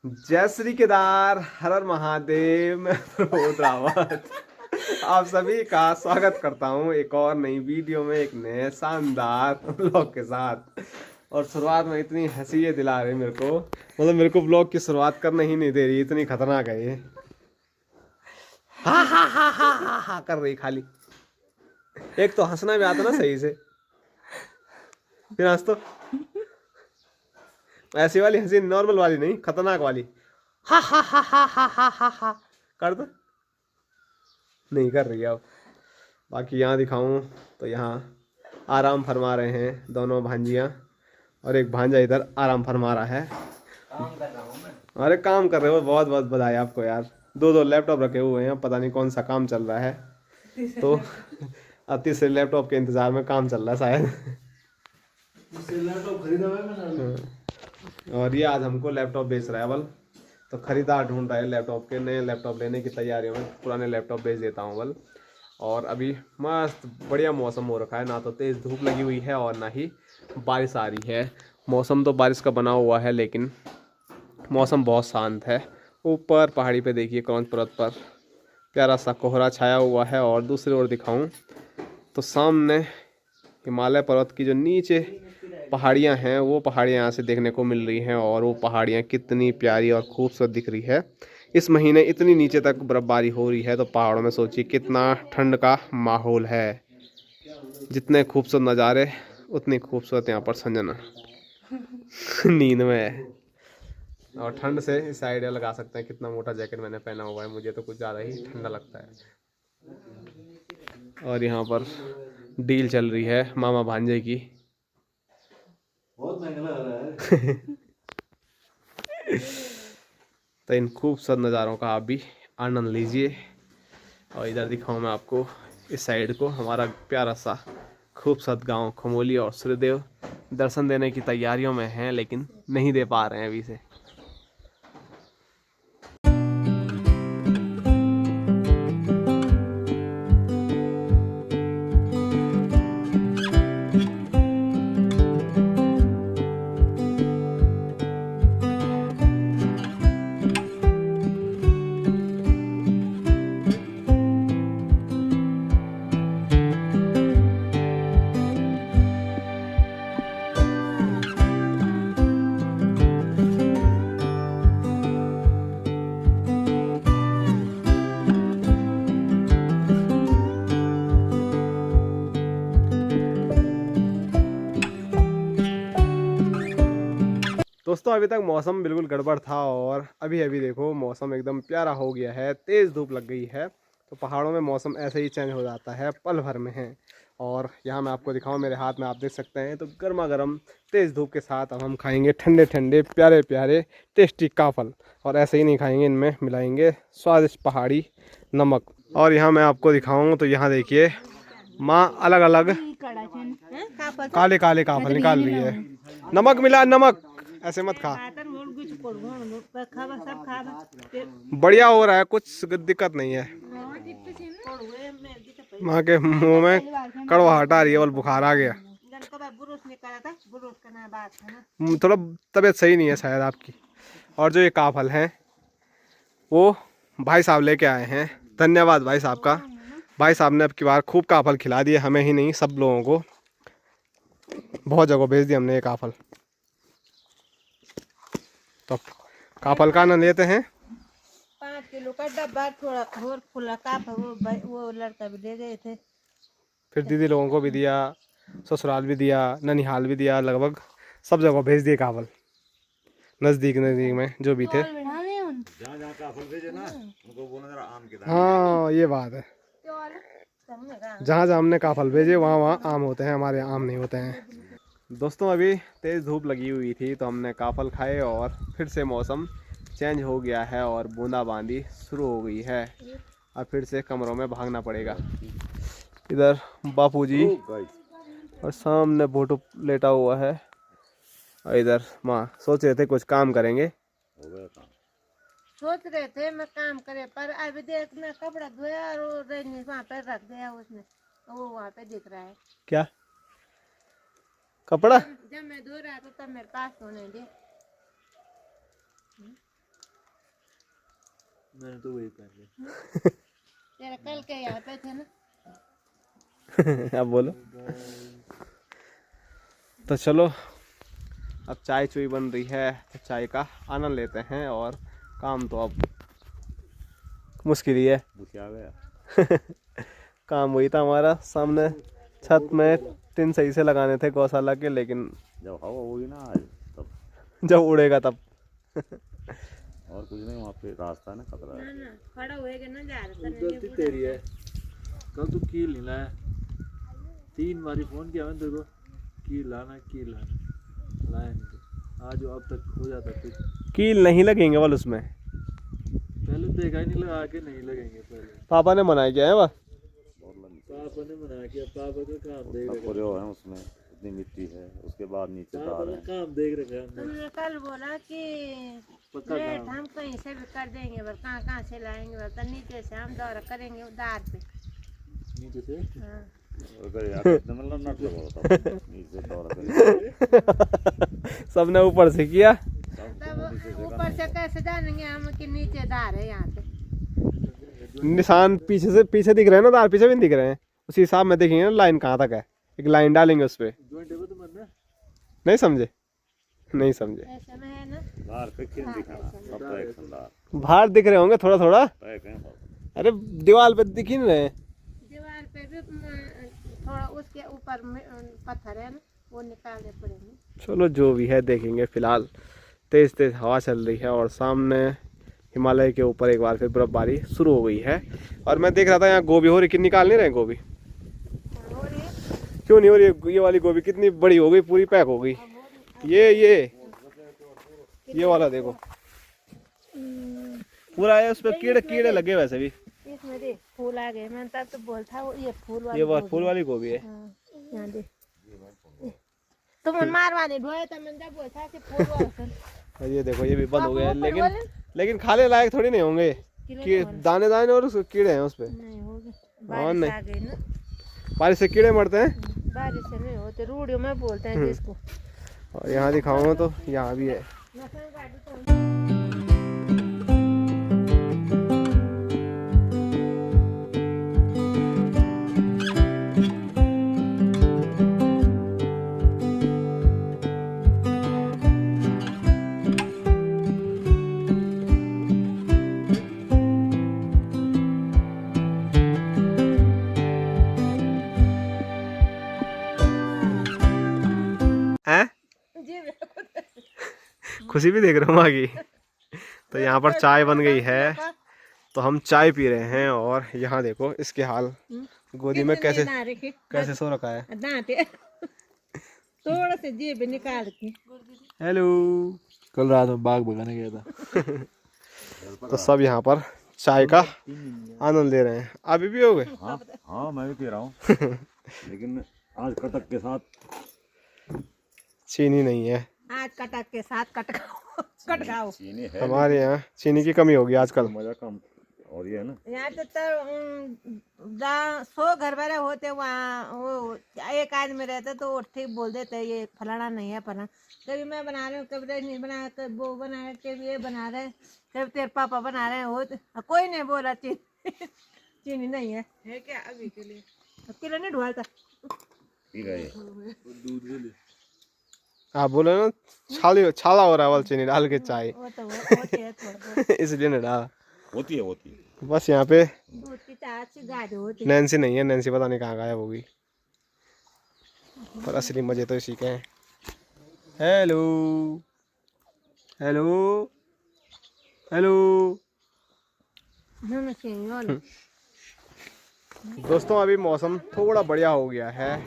जय श्री केदार, हर हर महादेव। मैं प्रमोद रावत आप सभी का स्वागत करता हूँ एक और नई वीडियो में, एक नए शानदार ब्लॉग के साथ। और शुरुआत में इतनी हंसी ये दिला रही मेरे को, मतलब मेरे को ब्लॉग की शुरुआत करने ही नहीं दे रही, इतनी खतरनाक है ये। हा हा हा हा हा हा कर रही खाली। एक तो हंसना भी आता ना सही से, फिर हंस तो ऐसी वाली हंसी, नॉर्मल वाली नहीं, खतरनाक वाली। हा हा हा हा हा हा हा हा कर दो। नहीं कर रही अब। बाकी यहाँ दिखाऊं तो यहाँ आराम फरमा रहे हैं दोनों भांजियाँ, और एक भांजा इधर आराम फरमा रहा है। काम कर रहा हूँ मैं। अरे काम कर रहे हो, बहुत बहुत बधाई आपको यार। दो दो लैपटॉप रखे हुए हैं, पता नहीं कौन सा काम चल रहा है। तो अब तीसरे लैपटॉप के इंतजार में काम चल रहा है शायद। लैपटॉप खरीदा हुआ है मैंने। हाँ। और ये आज हमको लैपटॉप बेच रहा है बल, तो खरीदार ढूंढ रहा है लैपटॉप के, नए लैपटॉप लेने की तैयारियों में। पुराने लैपटॉप बेच देता हूँ बल। और अभी मस्त बढ़िया मौसम हो रखा है, ना तो तेज़ धूप लगी हुई है और ना ही बारिश आ रही है। मौसम तो बारिश का बना हुआ है, लेकिन मौसम बहुत शांत है। ऊपर पहाड़ी पे देखिए क्रॉन्च पर्वत पर प्यारा सा कोहरा छाया हुआ है। और दूसरी ओर दिखाऊं तो सामने हिमालय पर्वत की जो नीचे पहाड़ियां हैं, वो पहाड़ियां यहाँ से देखने को मिल रही हैं। और वो पहाड़ियां कितनी प्यारी और खूबसूरत दिख रही है। इस महीने इतनी नीचे तक बर्फबारी हो रही है, तो पहाड़ों में सोचिए कितना ठंड का माहौल है। जितने खूबसूरत नज़ारे उतनी खूबसूरत यहाँ पर संजना। नींद में है। और ठंड से इस आइडिया लगा सकते हैं कितना मोटा जैकेट मैंने पहना हुआ है। मुझे तो कुछ ज़्यादा ही ठंडा लगता है। और यहाँ पर डील चल रही है मामा भांजे की। बहुत महंगा लग रहा है। तो इन खूबसूरत नज़ारों का आप भी आनंद लीजिए। और इधर दिखाऊं मैं आपको इस साइड को, हमारा प्यारा सा खूबसूरत गांव खमोली। और सूर्यदेव दर्शन देने की तैयारियों में हैं, लेकिन नहीं दे पा रहे हैं अभी से। दोस्तों अभी तक मौसम बिल्कुल गड़बड़ था, और अभी अभी देखो मौसम एकदम प्यारा हो गया है। तेज़ धूप लग गई है। तो पहाड़ों में मौसम ऐसे ही चेंज हो जाता है, पल भर में है। और यहाँ मैं आपको दिखाऊं, मेरे हाथ में आप देख सकते हैं, तो गर्मा गर्म तेज़ धूप के साथ अब हम खाएंगे ठंडे ठंडे प्यारे प्यारे टेस्टी काफल। और ऐसे ही नहीं खाएंगे, इनमें मिलाएंगे स्वादिष्ट पहाड़ी नमक। और यहाँ मैं आपको दिखाऊँ तो यहाँ देखिए माँ अलग अलग काले काले काफल निकाल रही है। नमक मिला, नमक ऐसे मत खा। बढ़िया हो रहा है, कुछ दिक्कत नहीं है। माँ के मुंह में कड़वाहट आ रही है, बल बुखार आ गया। थोड़ा तबीयत सही नहीं है शायद आपकी। और जो ये काफल हैं वो भाई साहब लेके आए हैं। धन्यवाद भाई साहब का। भाई साहब ने अब की बार खूब काफल खिला दिए, हमें ही नहीं सब लोगों को। बहुत जगह भेज दिया हमने ये काफल। तो काफल का आनंद लेते हैं। 5 किलो का डब्बा थोड़ा और फुला का वो लड़का भी दे गए थे। फिर दीदी लोगों को भी दिया, ससुराल भी दिया, ननिहाल भी दिया, लगभग सब जगह भेज दिए काफल। नज़दीक नज़दीक में जो भी थे। जहाँ काफल भेजे ना, उनको बोलना जरा आम के दाने। हाँ ये बात है, जहाँ जहाँ हमने काफल भेजे वहाँ वहाँ आम होते हैं, हमारे आम नहीं होते हैं। दोस्तों अभी तेज़ धूप लगी हुई थी, तो हमने काफल खाए और फिर से मौसम चेंज हो गया है और बूंदाबांदी शुरू हो गई है। अब फिर से कमरों में भागना पड़ेगा। इधर बापूजी और सामने भोटू लेटा हुआ है। और इधर माँ सोच रहे थे कुछ काम करेंगे। सोच रहे थे मैं काम करे, पर अभी देख मैं कपड़ा धोया और वो रेनी वहाँ पे रख दिया उसने, तो वो वहाँ पे दिख रहा है। क्या कपड़ा? जब मैं धो रहा था तब मेरे पास होने दे। मैंने तो वही पहन लिया। तेरा कल के यहाँ पे थे ना। अब बोलो। तो चलो अब चाय चुई बन रही है, तो चाय का आनंद लेते हैं। और काम तो अब मुश्किल ही है। आ गया। काम वही था हमारा, सामने छत में टिन सही से लगाने थे गौशाला के, लेकिन जब हवा होगी ना आज तब, जब उड़ेगा तब। और कुछ नहीं, वहाँ पे रास्ता है ना, खतरा है। ना खड़ा हुएगा ना जा रहा गलती तेरी है, कल तू कील नहीं लाया। 3 बारी फोन किया मैंने तेरे को, कील लाना लाया नहीं तो। आज अब तक हो जाता कुछ। कील नहीं लगेंगे वाल उसमें, पहले देखा ही नहीं, लगा के नहीं लगेंगे पहले। पापा ने मना किया है बस। पापा ने मना किया, पापा का काम देख रखा पूरे है उसमें, इतनी मिट्टी है, उसके बाद नीचे पापा तार का है। काम देख रखा है हमने। तुमने कल बोला कि पक्का रेट काम। हम कहीं से भी कर देंगे, बस कहाँ से लाएंगे, बस नीचे से हम दौरा करेंगे उधार पे। नीचे से हाँ। अगर यार कितने मतलब नट लगा होता नीचे दौरा करें। सबने ऊपर से किया। तब ऊपर से कैसे जानेंगे हम कि नीचे दार है यहाँ पे। निशान पीछे दिख रहे हैं ना, दार पीछे भी नहीं दिख रहे हैं। उसी हिसाब में देखेंगे ना लाइन कहाँ तक है, एक लाइन डालेंगे उस पर। जॉइंट टेबल तो बनना। नहीं समझे, नहीं समझे। ऐसे में है ना। दार पे क्यों दिखाना, सब तो एक संदार बाहर दिख रहे होंगे थोड़ा थोड़ा। पैक है सब। अरे दीवार पे दिख ही नहीं रहे। दीवार पे भी थोड़ा उसके ऊपर पत्थर है ना, वो निकालने पड़ेंगे। चलो जो भी है देखेंगे। फिलहाल तेज तेज हवा चल रही है और सामने हिमालय के ऊपर एक बार फिर बर्फबारी शुरू हो गई है। और मैं देख रहा था यहाँ गोभी हो रही, कि निकाल नहीं रहे गोभी। क्यों नहीं हो रही? ये वाली गोभी कितनी बड़ी हो गई, पूरी पैक हो गई। ये वाला देखो पूरा है, उस पर कीड़े लगे वैसे भी। इसमें देख फूल आ गए, मैंने तब तो बोलता वो ये फूल वाली ये फूल वाली गोभी है। हाँ, यहाँ देख तुम मारवानी ढोए तो मैं जब बोलता कि फूल वाला। और ये देखो ये भी बंद हो गया है, ऊपर वाले? लेकिन खाने लायक थोड़ी नहीं होंगे। दाने दाने और उसके कीड़े हैं उस पे। नहीं होगा, हाँ, बारिश नहीं। आ गई ना। बारिश से कीड़े मरते हैं। बारिश से नहीं होते, रूढ़ियों में बोलते हैं जिसको। और यहाँ दिखाऊंगा तो यहाँ भी है। हैं? खुशी भी देख रहा हूँ आगे। तो यहाँ पर चाय बन गई है, तो हम चाय पी रहे हैं। और यहाँ देखो इसके हाल, गोदी में कैसे सो रखा है। दांते थोड़ा से जेब निकाल के। हेलो। कल रात में बाग बगाने गया था। तो सब यहाँ पर चाय का आनंद ले रहे हैं। अभी भी हो गए? हाँ मैं भी पी रहा हूँ। लेकिन आज कटक के साथ चीनी नहीं है आज, कटक के साथ कटकाओ। चीनी है, हमारे यहाँ। चीनी की कमी होगी आजकल। मजा कम। और ये है ना, यहाँ तो 100 घर वाले होते, वहाँ वो एक आदमी रहते तो वो ठीक बोल देते ये फलाना नहीं है फलाना। कभी मैं बना रही हूँ, कभी रजनी बना, कभी वो बना रहे, कभी ये बना रहे, कभी तेरे पापा बना रहे हो। कोई नहीं बोला चीनी नहीं है क्या अभी के लिए? किलो नहीं ढुआता। पी गए। दूध ले ले। आप बोले ना छाला हो रहा है चीनी डाल के चाय। वो तो होती है थोड़ा इसलिए नहीं डाला। होती है। बस यहाँ पे दूध की चाय से गाढ़ी होती है। नैन्सी नहीं है, नैन्सी पता नहीं कहाँ गायब होगी। पर असली मजे तो इसी के हैं। Hello hello hello. दोस्तों अभी मौसम थोड़ा बढ़िया हो गया है,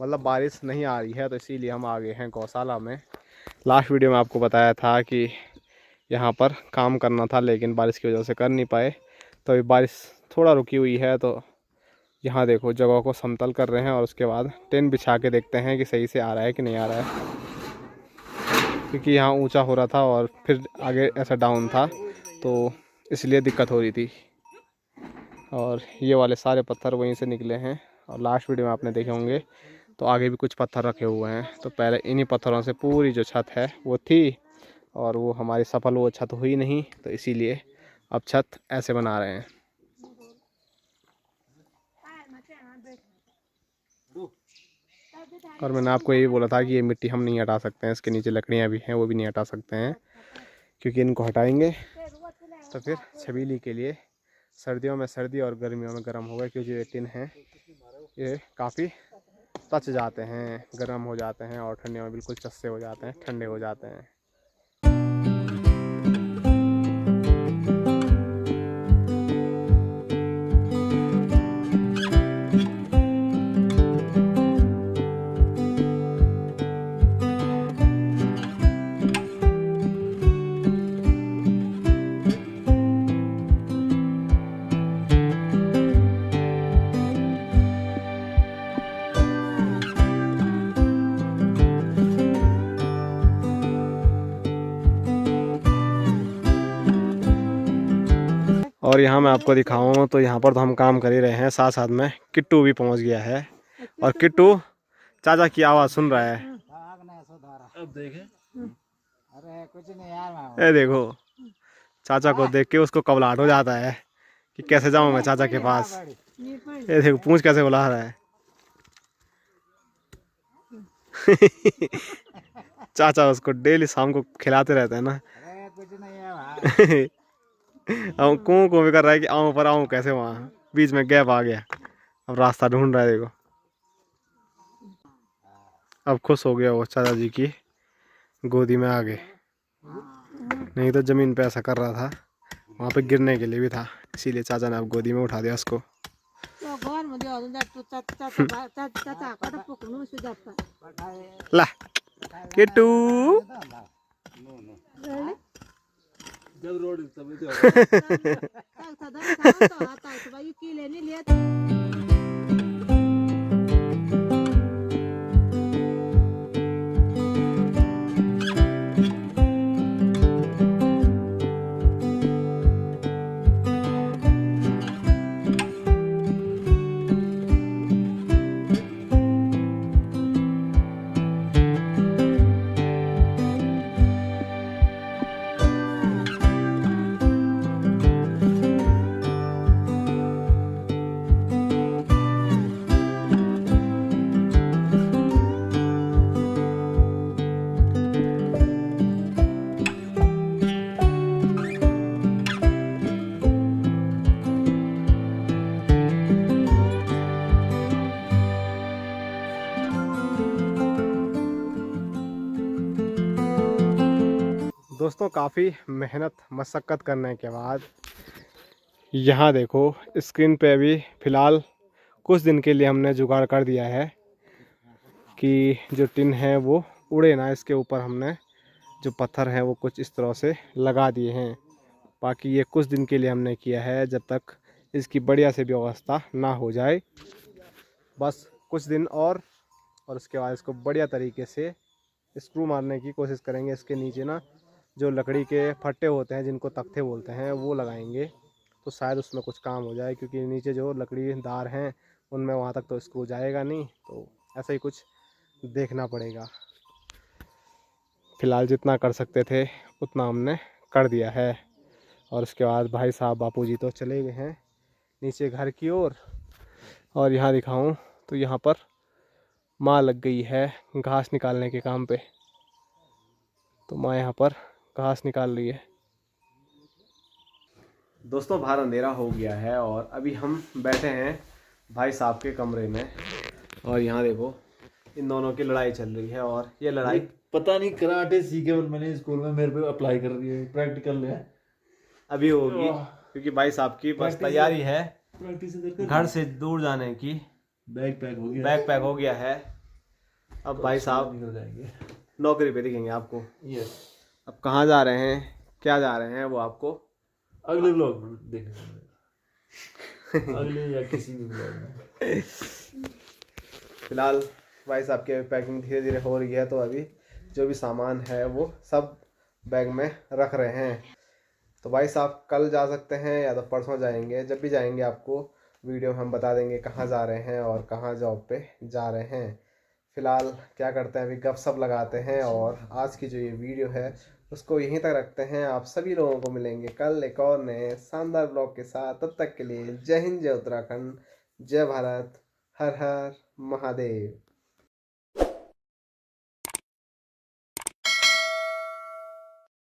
मतलब बारिश नहीं आ रही है, तो इसीलिए हम आ गए हैं गौशाला में। लास्ट वीडियो में आपको बताया था कि यहाँ पर काम करना था, लेकिन बारिश की वजह से कर नहीं पाए। तो अभी बारिश थोड़ा रुकी हुई है, तो यहाँ देखो जगह को समतल कर रहे हैं और उसके बाद टेंट बिछा के देखते हैं कि सही से आ रहा है कि नहीं आ रहा है। क्योंकि यहाँ ऊंचा हो रहा था और फिर आगे ऐसा डाउन था, तो इसलिए दिक्कत हो रही थी। और ये वाले सारे पत्थर वहीं से निकले हैं, और लास्ट वीडियो में आपने देखे होंगे तो आगे भी कुछ पत्थर रखे हुए हैं। तो पहले इन्हीं पत्थरों से पूरी जो छत है वो थी, और वो हमारी सफल वो छत हुई नहीं, तो इसीलिए अब छत ऐसे बना रहे हैं। और मैंने आपको यही बोला था कि ये मिट्टी हम नहीं हटा सकते हैं, इसके नीचे लकड़ियाँ भी हैं वो भी नहीं हटा सकते हैं, क्योंकि इनको हटाएंगे तो फिर छबीली के लिए सर्दियों में सर्दी और गर्मियों में गर्म होगा, क्योंकि ये टिन हैं ये काफ़ी पच जाते हैं, गर्म हो जाते हैं और ठंडियों में बिल्कुल चस्से हो जाते हैं, ठंडे हो जाते हैं। और यहाँ मैं आपको दिखाऊँ तो यहाँ पर तो हम काम कर ही रहे हैं, साथ साथ में किट्टू भी पहुँच गया है और किट्टू चाचा की आवाज़ सुन रहा है। अब देखें। अरे कुछ नहीं यार, ये देखो चाचा को देख के उसको कबलाहट हो जाता है कि कैसे जाऊँ मैं चाचा के पास। ये देखो पूंछ कैसे बुला रहा है। चाचा उसको डेली शाम को खिलाते रहते हैं ना। अरे कुछ नहीं है भाई। अब को भी कर रहा है कि आऊँ पर आऊँ कैसे, वहाँ बीच में गैप आ गया, अब रास्ता ढूंढ रहा है। देखो अब खुश हो गया वो चाचा जी की गोदी में आ गए, नहीं तो ज़मीन पे ऐसा कर रहा था, वहाँ पे गिरने के लिए भी था, इसीलिए चाचा ने अब गोदी में उठा दिया उसको। ला किट्टू जब रोड तभी तो दोस्तों काफ़ी मेहनत मशक्क़त करने के बाद यहाँ देखो स्क्रीन पे अभी फ़िलहाल कुछ दिन के लिए हमने जुगाड़ कर दिया है कि जो टिन है वो उड़े ना, इसके ऊपर हमने जो पत्थर हैं वो कुछ इस तरह से लगा दिए हैं। बाकी ये कुछ दिन के लिए हमने किया है, जब तक इसकी बढ़िया से व्यवस्था ना हो जाए, बस कुछ दिन और उसके बाद इसको बढ़िया तरीके से स्क्रू मारने की कोशिश करेंगे। इसके नीचे ना जो लकड़ी के फट्टे होते हैं, जिनको तख्ते बोलते हैं, वो लगाएंगे तो शायद उसमें कुछ काम हो जाए, क्योंकि नीचे जो लकड़ीदार हैं उनमें वहाँ तक तो स्क्रू जाएगा नहीं, तो ऐसा ही कुछ देखना पड़ेगा। फ़िलहाल जितना कर सकते थे उतना हमने कर दिया है। और उसके बाद भाई साहब बापूजी तो चले गए हैं नीचे घर की ओर। और यहाँ दिखाऊं तो यहाँ पर माँ लग गई है घास निकालने के काम पे, तो माँ यहाँ पर घास निकाल रही है। दोस्तों बाहर अंधेरा हो गया है और अभी हम बैठे हैं भाई साहब के कमरे में, और यहाँ देखो इन दोनों की लड़ाई चल रही है। और ये लड़ाई पता नहीं कराटे सीखे और मैंने स्कूल में मेरे पे अप्लाई कर रही है, प्रैक्टिकल है अभी होगी, क्योंकि भाई साहब की बस तैयारी है प्रैक्टिस घर से दूर जाने की। बैग पैक हो गया, बैग पैक हो गया है। अब भाई साहब निकल जाएंगे। नौकरी पे दिखेंगे आपको। यस, अब कहाँ जा रहे हैं, क्या जा रहे हैं, वो आपको अगले ब्लॉग में देखेंगे। अगले या किसी भी ब्लॉग में। फिलहाल भाई साहब की पैकिंग धीरे धीरे हो रही है, तो अभी जो भी सामान है वो सब बैग में रख रहे हैं। तो भाई साहब कल जा सकते हैं या तो परसों जाएंगे, जब भी जाएंगे आपको वीडियो में हम बता देंगे कहाँ जा रहे हैं और कहाँ जॉब पे जा रहे हैं। फ़िलहाल क्या करते हैं, अभी गपशप लगाते हैं और आज की जो ये वीडियो है उसको यहीं तक रखते हैं। आप सभी लोगों को मिलेंगे कल एक और नए शानदार ब्लॉग के साथ। तब तक के लिए जय हिंद, जय उत्तराखंड, जय भारत, हर हर महादेव।